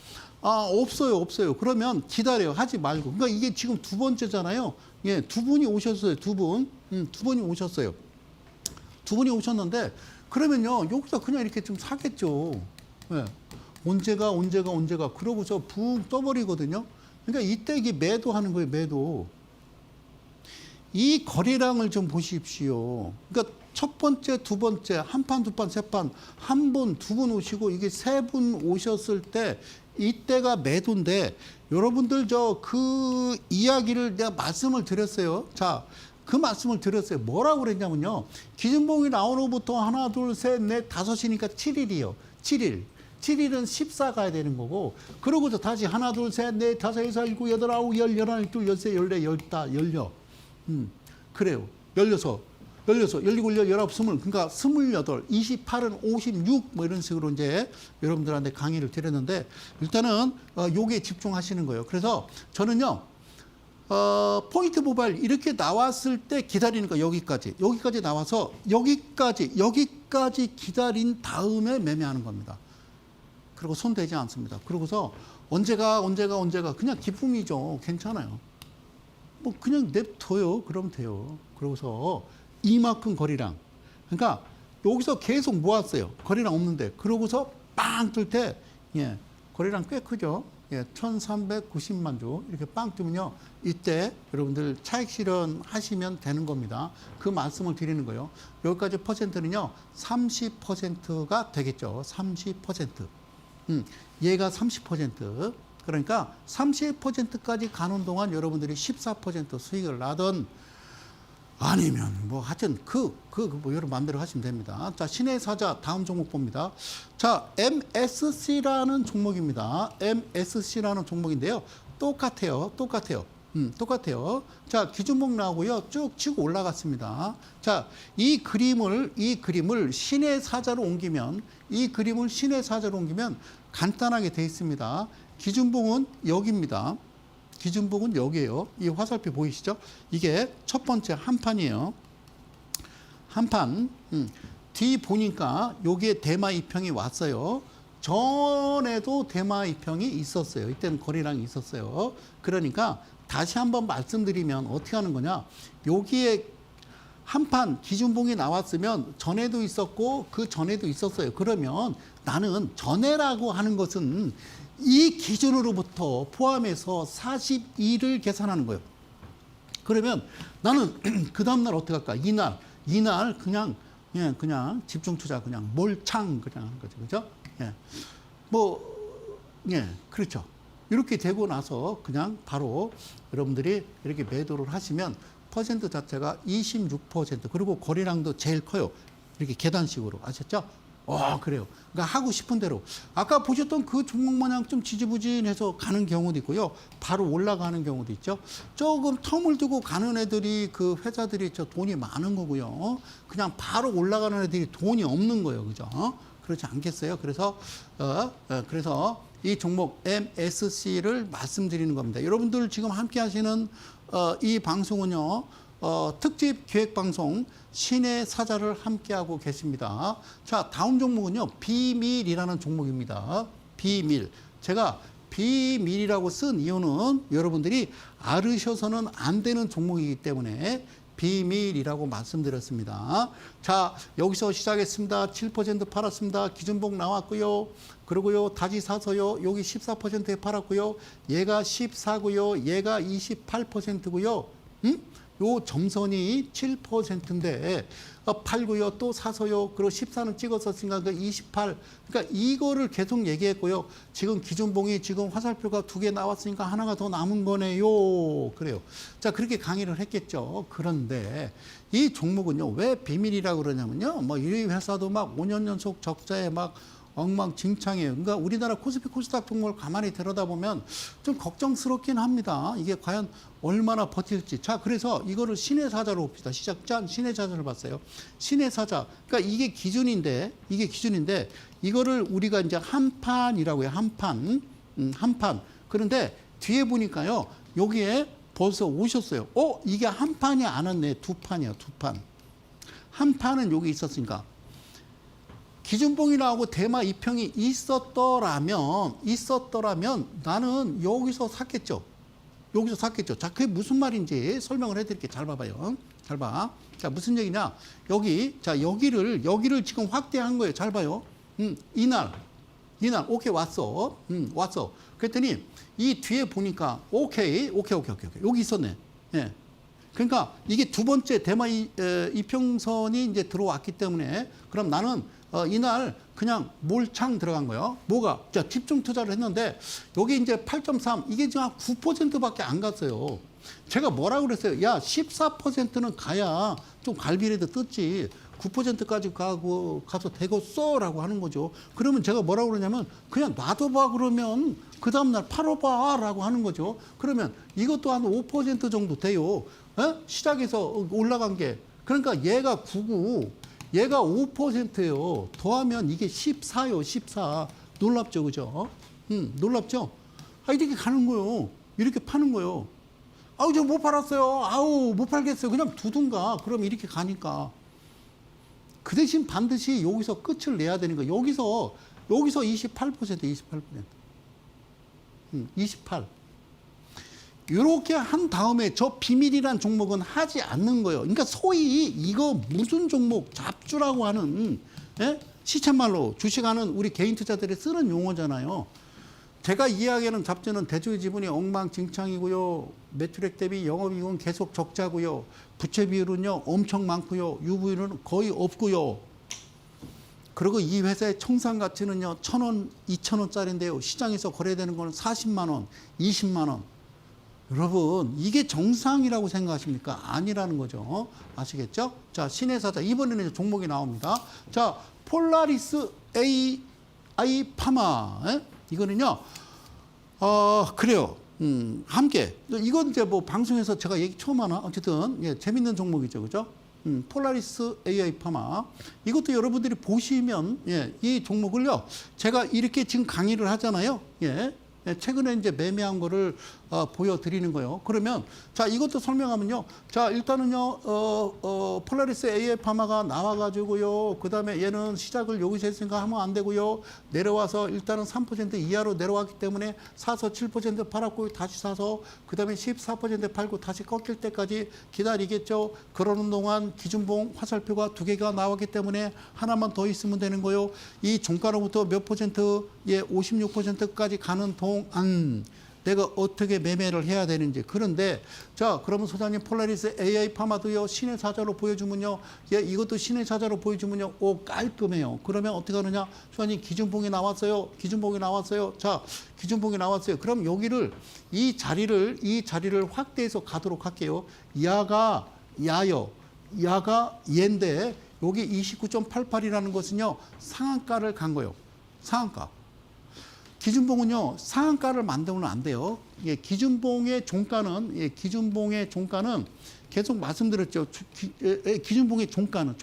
없어요. 그러면 기다려요. 하지 말고. 그러니까 이게 지금 두 번째잖아요. 예, 두 분이 오셨어요. 두 분이 오셨어요. 두 분이 오셨는데, 그러면요, 여기서 그냥 이렇게 좀 사겠죠. 예. 언제가. 그러고서 붕 떠버리거든요. 그러니까 이때 이게 매도하는 거예요, 매도. 이 거래량을 좀 보십시오. 그러니까 첫 번째, 두 번째, 한 판, 두 판, 세 판, 한 분, 두 분 오시고 이게 세 분 오셨을 때 이때가 매도인데 여러분들 저 그 이야기를 내가 말씀을 드렸어요. 자, 그 말씀을 드렸어요. 뭐라고 그랬냐면요. 기준봉이 나온 후부터 하나, 둘, 셋, 넷, 다섯이니까 7일이요. 7일. 7일은 14 가야 되는 거고, 그러고서 다시 하나, 둘, 셋, 넷, 다섯, 여섯, 일곱, 여덟, 아홉, 열, 열하나, 둘, 열세, 열네, 열다, 열여. 그래요. 열여섯, 열일곱, 열아홉, 스물. 그러니까 28, 28은 56, 뭐 이런 식으로 이제 여러분들한테 강의를 드렸는데, 일단은, 요게 집중하시는 거예요. 그래서 저는요, 포인트 모바일 이렇게 나왔을 때 기다리는 거 여기까지 나와서 여기까지 기다린 다음에 매매하는 겁니다. 그리고 손대지 않습니다. 그러고서 언제가 그냥 기쁨이죠. 괜찮아요. 뭐 그냥 냅둬요. 그러면 돼요. 그러고서 이만큼 거리량. 그러니까 여기서 계속 모았어요. 거리량 없는데. 그러고서 빵 뜰 때, 예, 거리량 꽤 크죠. 예, 1390만 주 이렇게 빵 뜨면요. 이때 여러분들 차익 실현하시면 되는 겁니다. 그 말씀을 드리는 거예요. 여기까지 퍼센트는요. 30%가 되겠죠. 30%. 얘가 30%. 그러니까 30%까지 가는 동안 여러분들이 14% 수익을 나든 아니면 뭐 하여튼 뭐 여러분 마음대로 하시면 됩니다. 자, 신의 사자 다음 종목 봅니다. 자, MSC라는 종목입니다. MSC라는 종목인데요. 똑같아요. 자, 기준목 나오고요. 쭉 치고 올라갔습니다. 자, 이 그림을 신의 사자로 옮기면 간단하게 돼 있습니다. 기준봉은 여기입니다. 기준봉은 여기에요. 이 화살표 보이시죠? 이게 첫 번째 한 판이에요. 한 판. 뒤 보니까 여기에 대마 이평이 왔어요. 전에도 대마 이평이 있었어요. 이때는 거래량이 있었어요. 그러니까 다시 한번 말씀드리면 어떻게 하는 거냐. 여기에 한 판 기준봉이 나왔으면 전에도 있었고 그 전에도 있었어요. 그러면 나는 전에라고 하는 것은 이 기준으로부터 포함해서 42를 계산하는 거예요. 그러면 나는 그 다음날 어떻게 할까? 이날 그냥 집중 투자 그냥 몰창 그냥 하는 거죠. 그죠? 예. 그렇죠. 이렇게 되고 나서 그냥 바로 여러분들이 이렇게 매도를 하시면 퍼센트 자체가 26%. 그리고 거래량도 제일 커요. 이렇게 계단식으로. 아셨죠? 그래요. 그러니까 하고 싶은 대로. 아까 보셨던 그 종목 마냥 좀 지지부진해서 가는 경우도 있고요. 바로 올라가는 경우도 있죠. 조금 텀을 두고 가는 애들이 그 회사들이 저 돈이 많은 거고요. 그냥 바로 올라가는 애들이 돈이 없는 거예요. 그죠? 그렇지 않겠어요? 그래서 이 종목 MSC를 말씀드리는 겁니다. 여러분들 지금 함께 하시는 이 방송은요. 특집 기획방송 신의 사자를 함께하고 계십니다. 자, 다음 종목은요. 비밀이라는 종목입니다. 비밀. 제가 비밀이라고 쓴 이유는 여러분들이 알으셔서는 안 되는 종목이기 때문에 비밀이라고 말씀드렸습니다. 자, 여기서 시작했습니다. 7% 팔았습니다. 기준봉 나왔고요. 그리고요, 다시 사서요. 여기 14%에 팔았고요. 얘가 14고요. 얘가 28%고요. 요 점선이 7%인데 팔고요. 또 사서요. 그리고 14는 찍었었으니까 그 28. 그러니까 이거를 계속 얘기했고요. 지금 기준봉이 지금 화살표가 2개 나왔으니까 하나가 더 남은 거네요. 그래요. 자, 그렇게 강의를 했겠죠. 그런데 이 종목은요. 왜 비밀이라고 그러냐면요. 뭐 이 회사도 막 5년 연속 적자에 막 엉망진창이에요. 그러니까 우리나라 코스피 코스닥 종목을 가만히 들여다보면 좀 걱정스럽긴 합니다. 이게 과연 얼마나 버틸지. 자, 그래서 이거를 신의 사자로 봅시다. 시작자 신의 사자를 봤어요. 신의 사자. 그러니까 이게 기준인데 이거를 우리가 이제 한 판이라고 해요. 한 판. 그런데 뒤에 보니까요. 여기에 벌써 오셨어요. 이게 한 판이 안 왔네. 두 판이야. 두 판. 한 판은 여기 있었으니까. 기준봉이 나오고 대마 이평이 있었더라면 나는 여기서 샀겠죠. 자, 그게 무슨 말인지 설명을 해드릴게요. 잘 봐봐요. 잘 봐. 자, 무슨 얘기냐. 여기를 지금 확대한 거예요. 잘 봐요. 이날 이날 오케이 왔어. 왔어. 그랬더니 이 뒤에 보니까 오케이. 여기 있었네. 예. 그러니까 이게 두 번째 대마 이평선이 이제 들어왔기 때문에 그럼 나는 이날 그냥 몰창 들어간 거예요. 뭐가? 자, 집중 투자를 했는데 여기 이제 8.3 이게 지금 9%밖에 안 갔어요. 제가 뭐라고 그랬어요? 야, 14%는 가야 좀 갈비라도 뜯지. 9%까지 가서 대고 써라고 하는 거죠. 그러면 제가 뭐라고 그러냐면 그냥 놔둬봐 그러면 그 다음날 팔아봐라고 하는 거죠. 그러면 이것도 한 5% 정도 돼요. 시작해서 올라간 게. 그러니까 얘가 9고 얘가 5%예요. 더하면 이게 14요, 14. 놀랍죠, 그죠? 놀랍죠? 이렇게 가는 거요. 이렇게 파는 거요. 저 못 팔았어요. 못 팔겠어요. 그냥 두든가. 그럼 이렇게 가니까. 그 대신 반드시 여기서 끝을 내야 되는 거예요. 여기서 28%. 28. 이렇게 한 다음에 저 비밀이란 종목은 하지 않는 거예요. 그러니까 소위 이거 무슨 종목 잡주라고 하는 시쳇말로 주식하는 우리 개인 투자들이 쓰는 용어잖아요. 제가 이야기하는 잡주는 대주의 지분이 엉망진창이고요. 매출액 대비 영업이익은 계속 적자고요. 부채 비율은요 엄청 많고요. 유보율은 거의 없고요. 그리고 이 회사의 청산 가치는요 1,000원, 2,000원짜리인데요. 시장에서 거래되는 거는 40만 원, 20만 원. 여러분 이게 정상이라고 생각하십니까? 아니라는 거죠. 아시겠죠? 자, 신혜사자 이번에는 종목이 나옵니다. 자, 폴라리스 AI 파마. 이거는요. 그래요. 함께. 이건 이제 뭐 방송에서 제가 얘기 처음 하나? 어쨌든 예, 재밌는 종목이죠. 그죠? 폴라리스 AI 파마. 이것도 여러분들이 보시면 예, 이 종목을요. 제가 이렇게 지금 강의를 하잖아요. 예. 최근에 이제 매매한 거를 보여드리는 거예요. 그러면 자 이것도 설명하면요. 자 일단은요 폴라리스 AI 파마가 나와가지고요. 그 다음에 얘는 시작을 여기서 했으니까 하면 안 되고요. 내려와서 일단은 3% 이하로 내려왔기 때문에 사서 7% 팔았고 다시 사서 그 다음에 14% 팔고 다시 꺾일 때까지 기다리겠죠. 그러는 동안 기준봉 화살표가 2개가 나왔기 때문에 하나만 더 있으면 되는 거예요. 이 종가로부터 몇 %, 예, 56%까지 가는 동안 내가 어떻게 매매를 해야 되는지. 그런데 자 그러면 소장님 폴라리스 AI 파마도요 신의 사자로 보여주면요, 예, 이것도 신의 사자로 보여주면요, 오 깔끔해요. 그러면 어떻게 하느냐? 소장님 기준봉이 나왔어요. 기준봉이 나왔어요. 자 기준봉이 나왔어요. 그럼 여기를 이 자리를 확대해서 가도록 할게요. 야가 야요, 야가 얘인데 여기 29.88이라는 것은요 상한가를 간 거예요. 상한가. 기준봉은요 상한가를 만들면 안 돼요. 예, 기준봉의 종가는 계속 말씀드렸죠. 기준봉의 종가는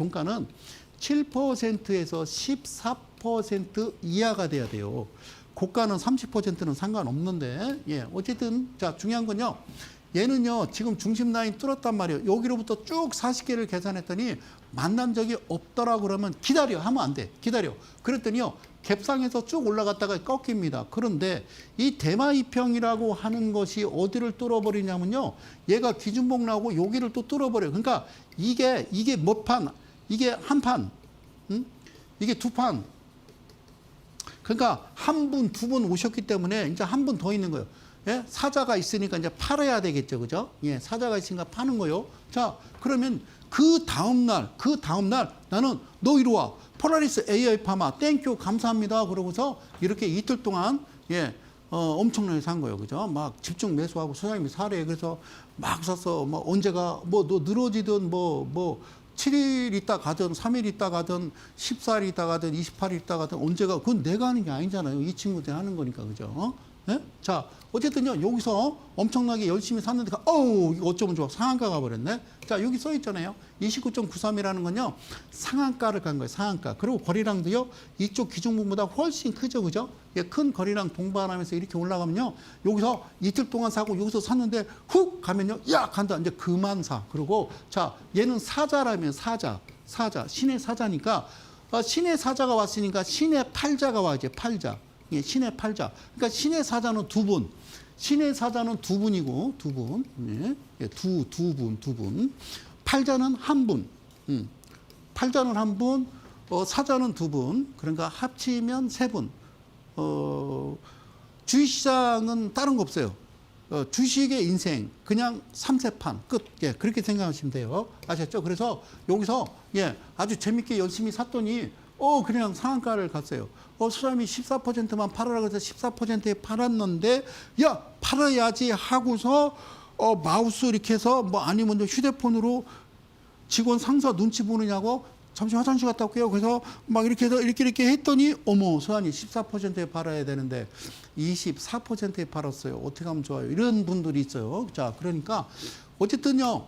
7%에서 14% 이하가 돼야 돼요. 고가는 30%는 상관없는데, 예, 어쨌든 자 중요한 건요. 얘는요 지금 중심 라인 뚫었단 말이에요. 여기로부터 쭉 40개를 계산했더니 만난 적이 없더라 그러면 기다려 하면 안 돼. 기다려. 그랬더니요 갭상에서 쭉 올라갔다가 꺾입니다. 그런데 이 대마 이평이라고 하는 것이 어디를 뚫어버리냐면요, 얘가 기준봉 나오고 여기를 또 뚫어버려요. 그러니까 이게 몇 판, 이게 한 판, 이게 두 판. 그러니까 한 분, 두 분 오셨기 때문에 이제 한 분 더 있는 거예요. 예? 사자가 있으니까 이제 팔아야 되겠죠. 그죠? 예, 사자가 있으니까 파는 거요. 자, 그러면 그 다음날 나는 너 이리 와. 폴라리스 AI 파마 땡큐 감사합니다. 그러고서 이렇게 이틀 동안 예, 엄청나게 산 거예요. 그죠? 막 집중 매수하고 소장님이 사래. 그래서 막 샀어. 뭐 언제가 뭐 너 늘어지든 뭐 7일 있다 가든 3일 있다 가든 14일 있다 가든 28일 있다 가든 언제가 그건 내가 하는 게 아니잖아요. 이 친구들이 하는 거니까. 그죠? 예? 자, 어쨌든요, 여기서 엄청나게 열심히 샀는데, 이거 어쩌면 좋아. 상한가 가버렸네. 자, 여기 써 있잖아요. 29.93이라는 건요, 상한가를 간 거예요. 상한가. 그리고 거리량도요, 이쪽 기준봉보다 훨씬 크죠. 그죠? 예, 큰 거리량 동반하면서 이렇게 올라가면요, 여기서 이틀 동안 사고 여기서 샀는데, 훅 가면요, 야! 간다. 이제 그만 사. 그리고, 자, 얘는 사자라면 사자. 신의 사자니까, 신의 사자가 왔으니까 신의 팔자가 와야지. 팔자. 예, 신의 팔자. 그러니까 신의 사자는 두 분. 신의 사자는 두 분이고, 두 분. 예, 두 분. 팔자는 한 분. 팔자는 한 분, 사자는 두 분. 그러니까 합치면 세 분. 주식시장은 다른 거 없어요. 주식의 인생 그냥 3세판 끝. 예, 그렇게 생각하시면 돼요. 아셨죠? 그래서 여기서 예, 아주 재밌게 열심히 샀더니 그냥 상한가를 갔어요. 사람이 14%만 팔아라 그래서 14%에 팔았는데 야, 팔아야지 하고서 마우스 이렇게 해서 뭐 아니면 휴대폰으로 직원 상사 눈치 보느냐고 잠시 화장실 갔다 올게요. 그래서 막 이렇게 해서 이렇게 했더니 어머, 서한이 14%에 팔아야 되는데 24%에 팔았어요. 어떻게 하면 좋아요? 이런 분들이 있어요. 자, 그러니까 어쨌든요.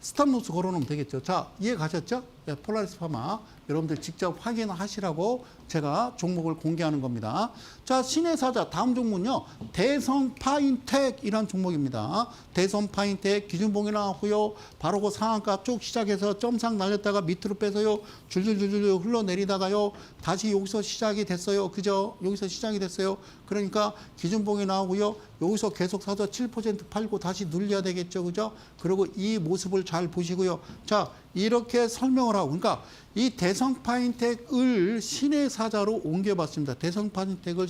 스탑로스 걸어놓으면 되겠죠. 자, 이해 가셨죠? 예, 폴라리스 파마 여러분들 직접 확인하시라고 제가 종목을 공개하는 겁니다. 자, 신의 사자 다음 종목은요. 대성파인텍이라는 종목입니다. 대성파인텍 기준봉이 나왔고요. 바로 그 상한가 쭉 시작해서 점상 날렸다가 밑으로 빼서요. 줄줄줄줄 흘러내리다가요. 다시 여기서 시작이 됐어요. 그죠? 여기서 시작이 됐어요. 그러니까 기준봉이 나오고요. 여기서 계속 사서 7% 팔고 다시 눌려야 되겠죠. 그죠? 그리고 이 모습을 잘 보시고요. 자, 이렇게 설명을 하고, 그러니까 이 대성파인텍을 신의 사자로 옮겨봤습니다. 대성파인텍을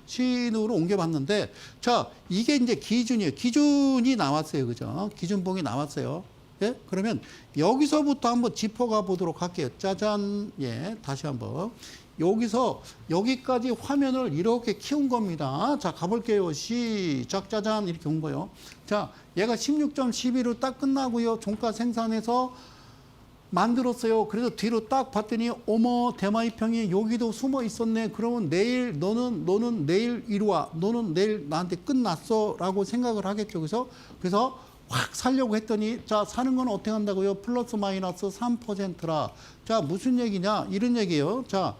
신으로 옮겨봤는데, 자, 이게 이제 기준이에요. 기준이 나왔어요. 그죠? 기준봉이 나왔어요. 예? 그러면 여기서부터 한번 짚어가 보도록 할게요. 짜잔. 예, 다시 한번. 여기서 여기까지 화면을 이렇게 키운 겁니다. 자, 가볼게요. 시작. 짜잔. 이렇게 온 거예요. 자, 얘가 16.12로 딱 끝나고요. 종가 생산해서 만들었어요. 그래서 뒤로 딱 봤더니 어머, 대마이평이 여기도 숨어 있었네. 그러면 내일 너는 내일 이리 와. 너는 내일 나한테 끝났어. 라고 생각을 하겠죠. 그래서 확 살려고 했더니 자, 사는 건 어떻게 한다고요? 플러스 마이너스 3%라. 자, 무슨 얘기냐? 이런 얘기예요. 자,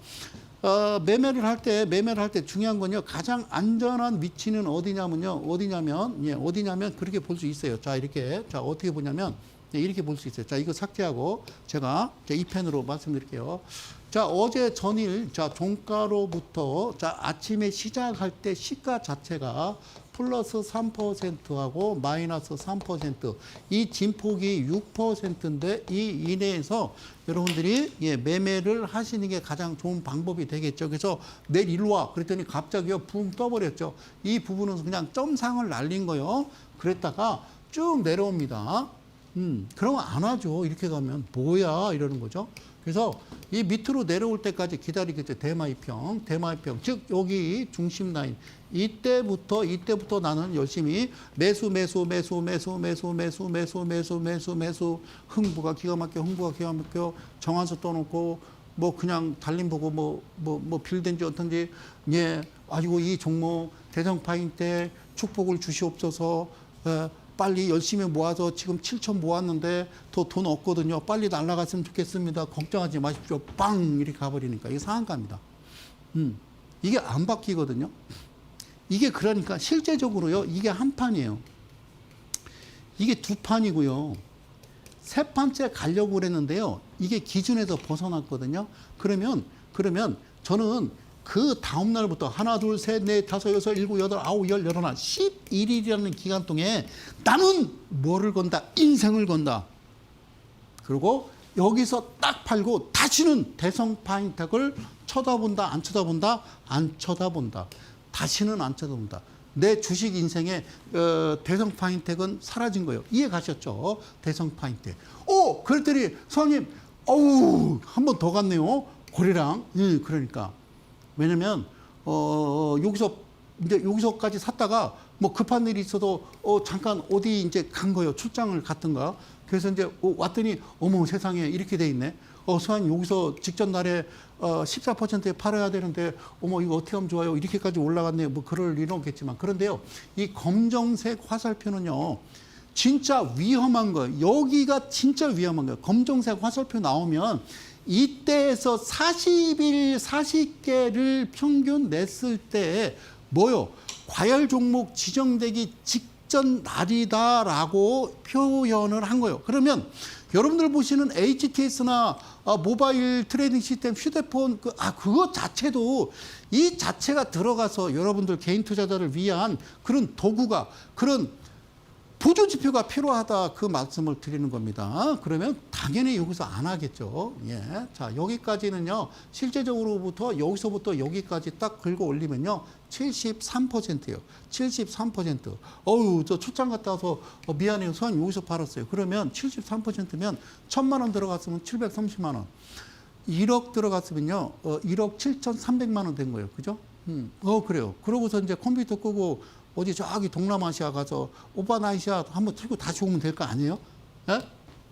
매매를 할 때 중요한 건요. 가장 안전한 위치는 어디냐면 그렇게 볼 수 있어요. 자, 이렇게. 자, 어떻게 보냐면 이렇게 볼 수 있어요. 자, 이거 삭제하고 제가 이 펜으로 말씀드릴게요. 자, 어제 전일 종가로부터 아침에 시작할 때 시가 자체가 플러스 3%하고 마이너스 3%, 이 진폭이 6%인데 이 이내에서 여러분들이 매매를 하시는 게 가장 좋은 방법이 되겠죠. 그래서 내일 일로 와. 그랬더니 갑자기요 붕 떠버렸죠. 이 부분은 그냥 점상을 날린 거요. 그랬다가 쭉 내려옵니다. 그러면 안 하죠. 이렇게 가면 뭐야 이러는 거죠. 그래서 이 밑으로 내려올 때까지 기다리겠죠. 대마이평, 즉 여기 중심 라인. 이때부터 나는 열심히 매수. 흥부가 기가 막혀. 정한수 떠놓고 뭐 그냥 달림 보고 뭐 빌든지 어떤지 아이고 이 종목 대성파인텍 축복을 주시옵소서. 빨리 열심히 모아서 지금 7천 모았는데 더 돈 없거든요. 빨리 날아갔으면 좋겠습니다. 걱정하지 마십시오. 빵 이렇게 가버리니까 이게 상한가입니다. 이게 안 바뀌거든요. 이게 그러니까 실제적으로요. 이게 한 판이에요. 이게 두 판이고요. 세 판째 가려고 그랬는데요. 이게 기준에서 벗어났거든요. 그러면 저는 그 다음 날부터 하나, 둘, 셋, 넷, 다섯, 여섯, 일곱, 여덟, 아홉, 열, 열하나, 11일이라는 기간 동안에 나는 뭐를 건다? 인생을 건다. 그리고 여기서 딱 팔고 다시는 대성파인텍을 쳐다본다, 안 쳐다본다? 안 쳐다본다. 다시는 안 쳐다본다. 내 주식 인생에 대성파인텍은 사라진 거예요. 이해 가셨죠? 대성파인텍. 그랬더니 선생님, 한 번 더 갔네요. 고래랑. 그러니까. 왜냐면 여기서까지 샀다가 뭐 급한 일이 있어도 잠깐 어디 이제 간 거예요. 출장을 갔던가. 그래서 이제 왔더니 어머 세상에 이렇게 돼 있네. 수환 여기서 직전 날에 14%에 팔아야 되는데 어머 이거 어떻게 하면 좋아요? 이렇게까지 올라갔네. 뭐 그럴 일은 없겠지만. 그런데요. 이 검정색 화살표는요. 진짜 위험한 거예요. 여기가 진짜 위험한 거예요. 검정색 화살표 나오면 이때에서 40일 40개를 평균 냈을 때 뭐요? 과열 종목 지정되기 직전 날이다라고 표현을 한 거예요. 그러면 여러분들 보시는 HTS나 모바일 트레이딩 시스템 휴대폰 그것 자체도 이 자체가 들어가서 여러분들 개인 투자자를 위한 그런 도구가 그런 보조 지표가 필요하다 그 말씀을 드리는 겁니다. 그러면 당연히 여기서 안 하겠죠. 예. 자, 여기까지는요. 실제적으로부터 여기서부터 여기까지 딱 긁어 올리면요. 73%예요. 73%. 어우, 저 출장 갔다 와서 미안해요. 소환 여기서 팔았어요. 그러면 73%면 1,000만 원 들어갔으면 730만 원. 1억 들어갔으면요. 1억 7,300만 원 된 거예요. 그죠? 그래요. 그러고서 이제 컴퓨터 끄고 어디 저기 동남아시아 가서 오빠 나이샷 한번 틀고 다시 오면 될 거 아니에요? 예?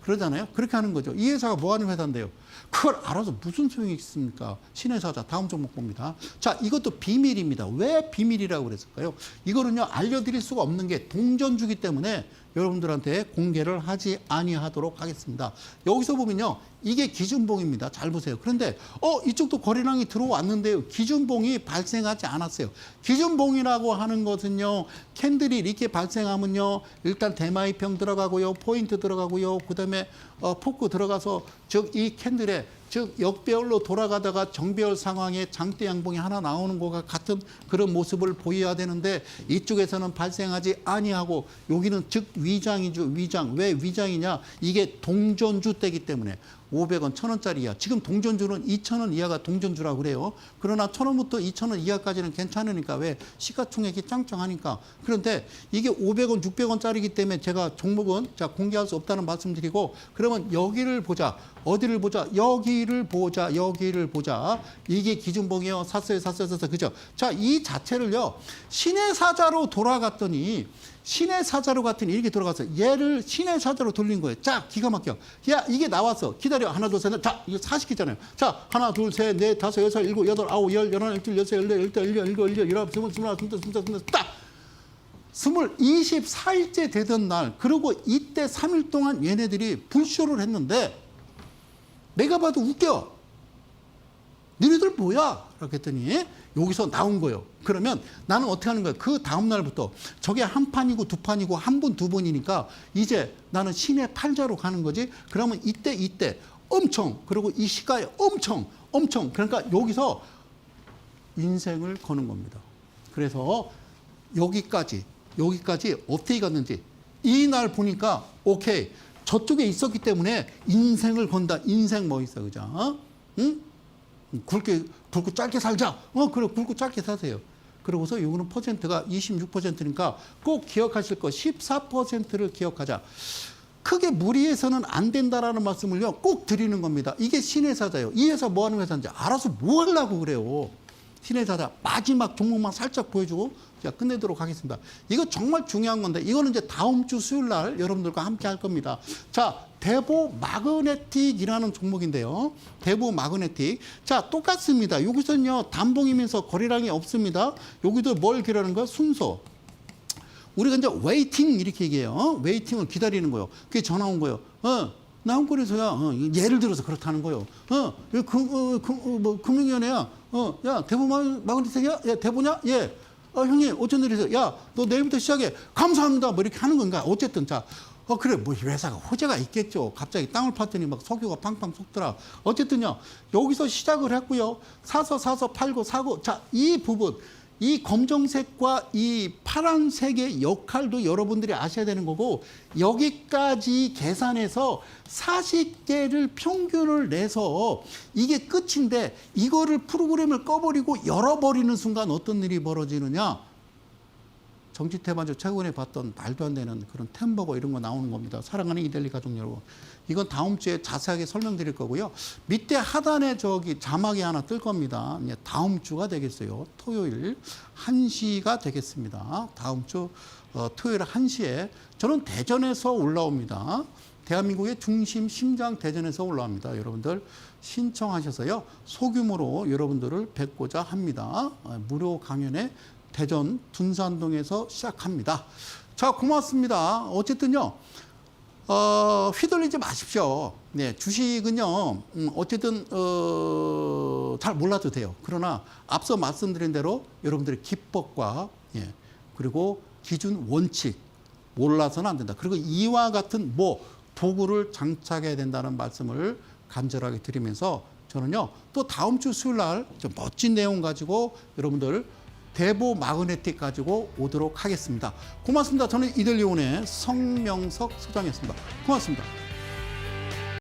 그러잖아요. 그렇게 하는 거죠. 이 회사가 뭐 하는 회사인데요? 그걸 알아서 무슨 소용이 있습니까? 신의 사자 다음 종목 봅니다. 자, 이것도 비밀입니다. 왜 비밀이라고 그랬을까요? 이거는요, 알려드릴 수가 없는 게 동전주기 때문에 여러분들한테 공개를 하지 아니하도록 하겠습니다. 여기서 보면요, 이게 기준봉입니다. 잘 보세요. 그런데 이쪽도 거래량이 들어왔는데요, 기준봉이 발생하지 않았어요. 기준봉이라고 하는 것은요, 캔들이 이렇게 발생하면요, 일단 대마이평 들어가고요, 포인트 들어가고요, 그다음에 포크 들어가서 즉 이 캔들에 즉 역배열로 돌아가다가 정배열 상황에 장대 양봉이 하나 나오는 것과 같은 그런 모습을 보여야 되는데 이쪽에서는 발생하지 아니하고 여기는 즉 위장이죠. 위장. 왜 위장이냐? 이게 동전주 때기 때문에 500원, 1,000원짜리 이하. 지금 동전주는 2,000원 이하가 동전주라고 그래요. 그러나 1,000원부터 2,000원 이하까지는 괜찮으니까 왜? 시가총액이 짱짱하니까. 그런데 이게 500원, 600원짜리이기 때문에 제가 종목은 자 공개할 수 없다는 말씀드리고 그러면 여기를 보자. 어디를 보자? 여기를 보자. 여기를 보자. 이게 기준봉이요. 샀어요. 그죠? 자, 이 자체를요. 신의 사자로 돌아갔더니 신의 사자로 갔더니 이렇게 돌아가서 얘를 신의 사자로 돌린 거예요. 자, 기가 막혀. 야, 이게 나왔어. 기다려. 하나, 둘, 셋, 넷. 자, 이거 40개잖아요. 자, 하나, 둘, 셋, 넷, 다섯, 여섯, 일곱, 여덟, 아홉, 열, 열하나, 열둘, 여섯, 열네, 열다섯, 열여덟, 열아홉, 스물, 스물하나, 스물둘, 딱! 24일째 되던 날, 그리고 이때 3일 동안 얘네들이 불쇼를 했는데 내가 봐도 웃겨. 너희들 뭐야? 이렇게 했더니 여기서 나온 거예요. 그러면 나는 어떻게 하는 거야? 그 다음 날부터 저게 한 판이고 두 판이고 한 번, 두 번이니까 이제 나는 신의 팔자로 가는 거지. 그러면 이때 엄청 그리고 이 시가에 엄청 그러니까 여기서 인생을 거는 겁니다. 그래서 여기까지 어떻게 갔는지 이 날 보니까 오케이. 저쪽에 있었기 때문에 인생을 건다. 인생 뭐 있어, 그죠? 응? 굵고 짧게 살자. 그래, 굵고 짧게 사세요. 그러고서 요거는 퍼센트가 26%니까 꼭 기억하실 거 14%를 기억하자. 크게 무리해서는 안 된다라는 말씀을요, 꼭 드리는 겁니다. 이게 신의 사자예요. 이 회사 뭐 하는 회사인지 알아서 뭐 하려고 그래요. 신의 사자 마지막 종목만 살짝 보여주고 자, 끝내도록 하겠습니다. 이거 정말 중요한 건데 이거는 이제 다음 주 수요일 날 여러분들과 함께 할 겁니다. 자, 대보 마그네틱이라는 종목인데요. 대보 마그네틱. 자, 똑같습니다. 여기서는요, 단봉이면서 거래량이 없습니다. 여기도 뭘 기다리는 거야? 순서. 우리가 이제 웨이팅 이렇게 얘기해요. 웨이팅을 기다리는 거예요. 그게 전화 온 거예요. 나온 거에서야 예를 들어서 그렇다는 거예요. 금융위원회야. 야, 대보 마그네틱이야? 야, 대보냐? 예. 형님, 어쩐 일이세요? 야, 너 내일부터 시작해. 감사합니다. 뭐 이렇게 하는 건가? 어쨌든, 자. 그래, 뭐, 이 회사가 호재가 있겠죠. 갑자기 땅을 팠더니 막 석유가 팡팡 솟더라. 어쨌든요, 여기서 시작을 했고요. 사서 팔고 사고. 자, 이 부분, 이 검정색과 이 파란색의 역할도 여러분들이 아셔야 되는 거고, 여기까지 계산해서 40개를 평균을 내서 이게 끝인데, 이거를 프로그램을 꺼버리고 열어버리는 순간 어떤 일이 벌어지느냐? 정치태반조 최근에 봤던 말도 안 되는 그런 템버거 이런 거 나오는 겁니다. 사랑하는 이델리 가족 여러분. 이건 다음 주에 자세하게 설명드릴 거고요. 밑에 하단에 저기 자막이 하나 뜰 겁니다. 이제 다음 주가 되겠어요. 토요일 1시가 되겠습니다. 다음 주 토요일 1시에 저는 대전에서 올라옵니다. 대한민국의 중심 심장 대전에서 올라옵니다. 여러분들 신청하셔서요. 소규모로 여러분들을 뵙고자 합니다. 무료 강연에 대전 둔산동에서 시작합니다. 자, 고맙습니다. 어쨌든요, 휘둘리지 마십시오. 네, 주식은요, 어쨌든, 잘 몰라도 돼요. 그러나 앞서 말씀드린 대로 여러분들의 기법과, 예, 그리고 기준 원칙, 몰라서는 안 된다. 그리고 이와 같은 도구를 장착해야 된다는 말씀을 간절하게 드리면서 저는요, 또 다음 주 수요일 날 좀 멋진 내용 가지고 여러분들 대보 마그네틱 가지고 오도록 하겠습니다. 고맙습니다. 저는 이들리온의 성명석 소장이었습니다. 고맙습니다.